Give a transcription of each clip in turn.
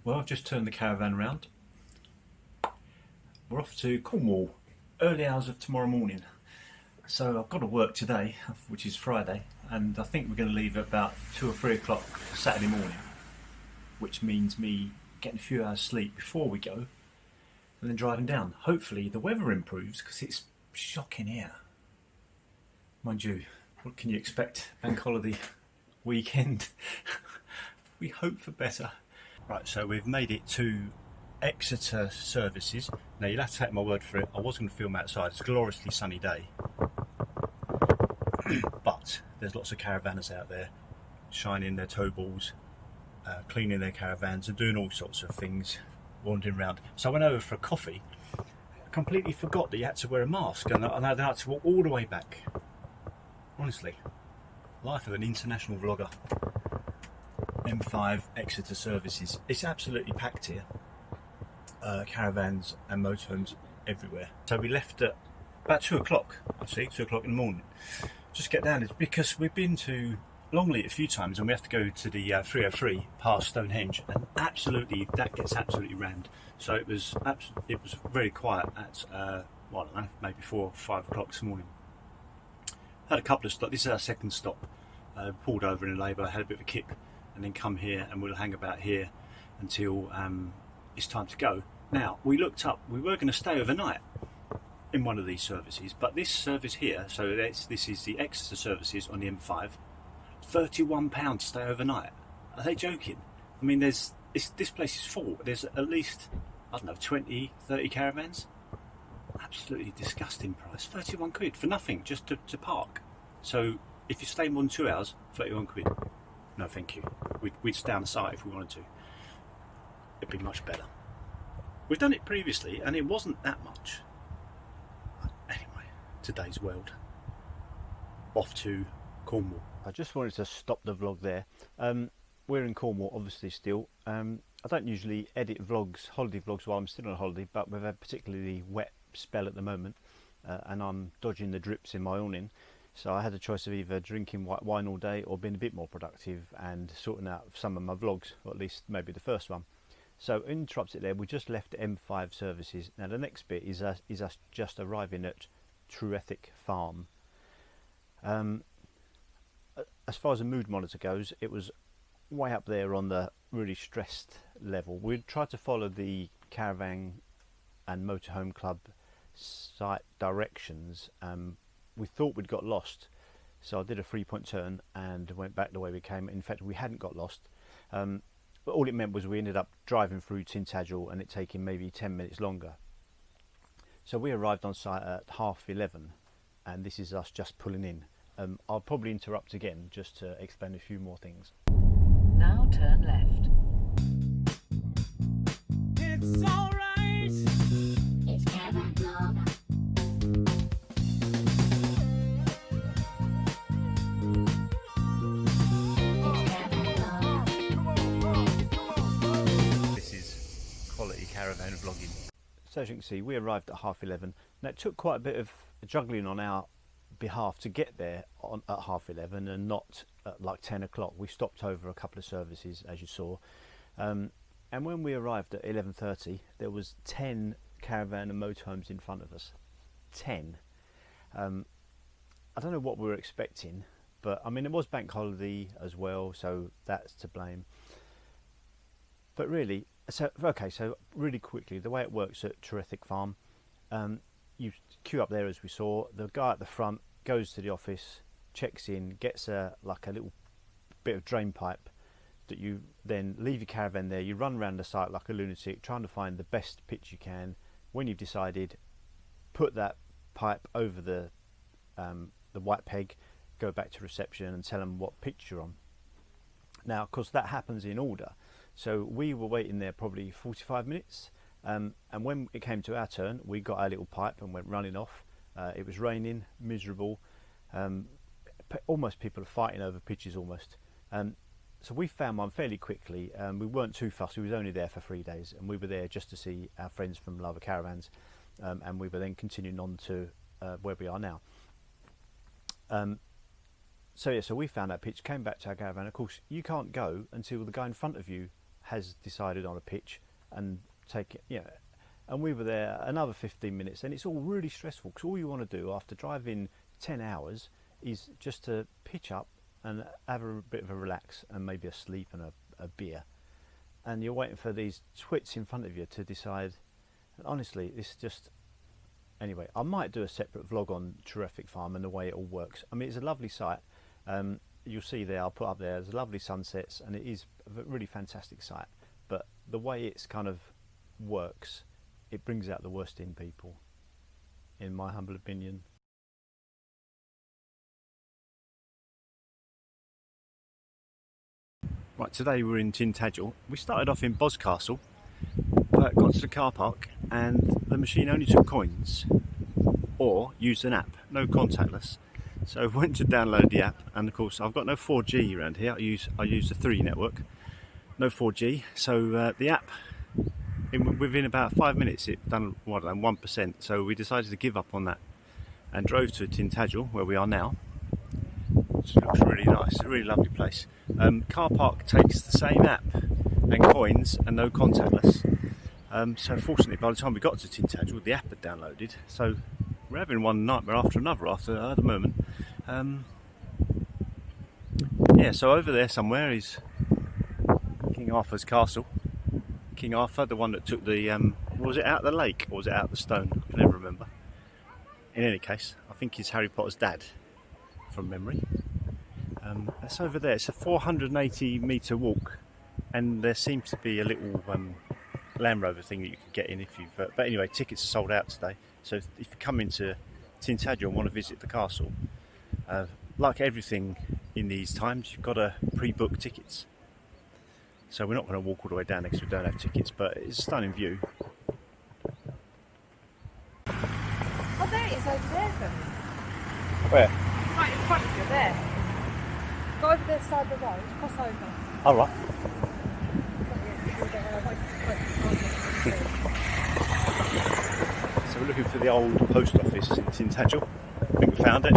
Well, I've just turned the caravan round. We're off to Cornwall, early hours of tomorrow morning. So I've got to work today, which is Friday, and I think we're going to leave at about 2 or 3 o'clock Saturday morning, which means me getting a few hours sleep before we go, and then driving down. Hopefully the weather improves, because it's shocking here. Mind you, what can you expect? Bank holiday weekend. We hope for better. Right, so we've made it to Exeter Services. Now you'll have to take my word for it, I was going to film outside. It's a gloriously sunny day. But there's lots of caravanners out there shining their tow balls, cleaning their caravans and doing all sorts of things, wandering around. So I went over for a coffee. I completely forgot that you had to wear a mask, and I had to walk all the way back. Honestly, life of an international vlogger. M5 Exeter Services. It's absolutely packed here. Caravans and motorhomes everywhere. So we left at about 2 o'clock, actually, 2 o'clock in the morning. Just get down. It's because we've been to Longleat a few times and we have to go to the 303 past Stonehenge, and that gets absolutely rammed. So it was very quiet at well, I don't know, maybe 4 or 5 o'clock this morning. Had a couple of stops. This is our second stop. Pulled over in a labour, had a bit of a kip, and then come here, and we'll hang about here until it's time to go. Now, we looked up, we were going to stay overnight in one of these services, but this service here, so this is the Exeter Services on the M5, £31 to stay overnight. Are they joking? I mean, this place is full. There's at least, I don't know, 20, 30 caravans. Absolutely disgusting price. 31 quid for nothing, just to park. So if you stay more than 2 hours, 31 quid. No, thank you. We'd stay on the site if we wanted to. It'd be much better. We've done it previously and it wasn't that much. Anyway, today's world. Off to Cornwall. I just wanted to stop the vlog there. We're in Cornwall, obviously, still. I don't usually edit vlogs, holiday vlogs, while I'm still on holiday, but we've had a particularly wet spell at the moment, and I'm dodging the drips in my awning. So I had a choice of either drinking white wine all day or being a bit more productive and sorting out some of my vlogs, or at least maybe the first one. So interrupted there, we just left M5 Services. Now the next bit is us just arriving at Trewethett Farm. As far as the mood monitor goes, it was way up there on the really stressed level. We tried to follow the Caravan and Motorhome Club site directions. We thought we'd got lost, so I did a 3-point turn and went back the way we came. In fact, we hadn't got lost, but all it meant was we ended up driving through Tintagel and it taking maybe 10 minutes longer. So we arrived on site at 11:30, and this is us just pulling in. I'll probably interrupt again just to explain a few more things. Now turn left. It's alright. It's Caravan Club. This is quality caravan vlogging. So as you can see, we arrived at 11:30. Now it took quite a bit of juggling on our behalf to get there at 11:30 and not at like 10 o'clock. We stopped over a couple of services, as you saw, and when we arrived at 11:30 there was 10 caravan and motorhomes in front of us. 10. I don't know what we were expecting, but I mean it was bank holiday as well, so that's to blame. But really, so really quickly, the way it works at Trewethett Farm, you queue up there as we saw. The guy at the front goes to the office, checks in, gets a little bit of drain pipe that you then leave your caravan there. You run around the site like a lunatic trying to find the best pitch you can. When you've decided, put that pipe over the white peg, go back to reception and tell them what pitch you're on. Now of course that happens in order, so we were waiting there probably 45 minutes. And when it came to our turn, we got our little pipe and went running off. It was raining, miserable. Almost people are fighting over pitches almost. So we found one fairly quickly. We weren't too fussed. We was only there for 3 days, and we were there just to see our friends from Lava Caravans, and we were then continuing on to where we are now. So we found that pitch, came back to our caravan. Of course, you can't go until the guy in front of you has decided on a pitch and take it, you know, and we were there another 15 minutes, and it's all really stressful because all you want to do after driving 10 hours is just to pitch up and have a bit of a relax and maybe a sleep and a beer, and you're waiting for these twits in front of you to decide. And honestly, this just, anyway, I might do a separate vlog on Trewethett Farm and the way it all works. I mean, it's a lovely site. You'll see there, I'll put up there's lovely sunsets, and it is a really fantastic site, but the way it's kind of works, it brings out the worst in people, in my humble opinion. Right, today we're in Tintagel. We started off in Boscastle, but got to the car park and the machine only took coins or used an app, no contactless. So I went to download the app, and of course I've got no 4G around here. I use the 3 network, no 4G. So the app, within about 5 minutes, it done 1%. So we decided to give up on that and drove to Tintagel, where we are now. Which looks really nice, a really lovely place. Car park takes the same app and coins and no contactless. So fortunately, by the time we got to Tintagel, the app had downloaded. So we're having one nightmare after another at the moment. Yeah, so over there somewhere is King Arthur's castle. King Arthur, the one that took the, was it out the lake or was it out the stone? I can never remember. In any case, I think he's Harry Potter's dad, from memory. That's over there. It's a 480 metre walk, and there seems to be a little Land Rover thing that you can get in if you've. But anyway, tickets are sold out today. So if you come into Tintagel and want to visit the castle, like everything in these times, you've got to pre-book tickets. So we're not going to walk all the way down there because we don't have tickets, but it's a stunning view. Oh, there it is over there then. Where? Right in front of you, there. Go over the side of the road, cross over. All right. So we're looking for the old post office in Tintagel. I think we found it.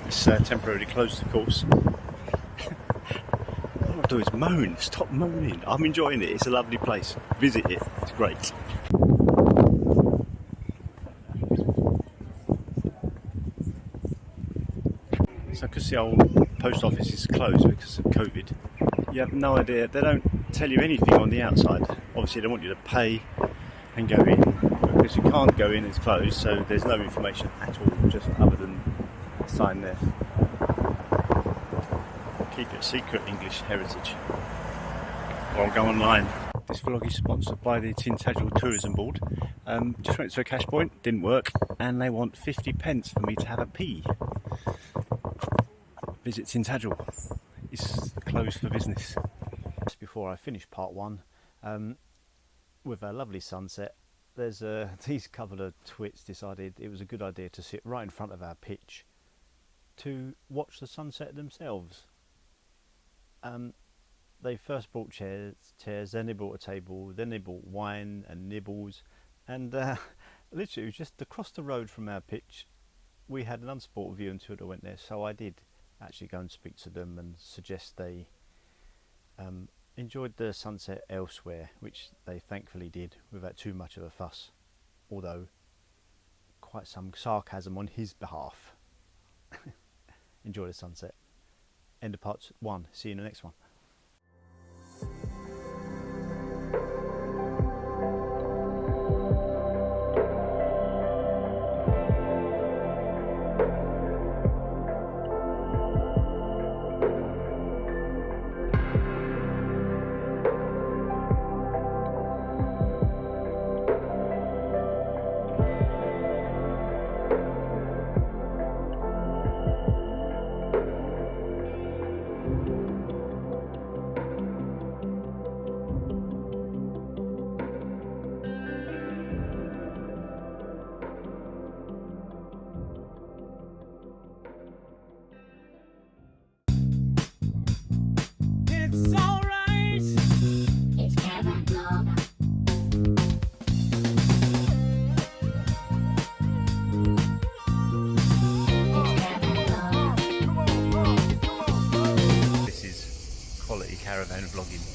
It's temporarily closed, of course. All I do is moan. Stop moaning. I'm enjoying it. It's a lovely place. Visit it. It's great. So because the old post office is closed because of COVID, you have no idea. They don't tell you anything on the outside. Obviously they want you to pay and go in, because you can't go in, it's closed, so there's no information at all, just other than the sign there. Keep it secret, English heritage. Or I'll go online. This vlog is sponsored by the Tintagel Tourism Board. Just went to a cash point, didn't work, and they want 50 pence for me to have a pee. Visit Tintagel. It's closed for business. Just before I finish part 1, with a lovely sunset, there's these couple of twits decided it was a good idea to sit right in front of our pitch to watch the sunset themselves. They first brought chairs, then they brought a table, then they brought wine and nibbles, and literally it was just across the road from our pitch. We had an unspotted view until they went there, so I did actually go and speak to them and suggest they enjoyed the sunset elsewhere, which they thankfully did without too much of a fuss, although quite some sarcasm on his behalf. Enjoy the sunset. End of part 1. See you in the next one. caravan vlogging.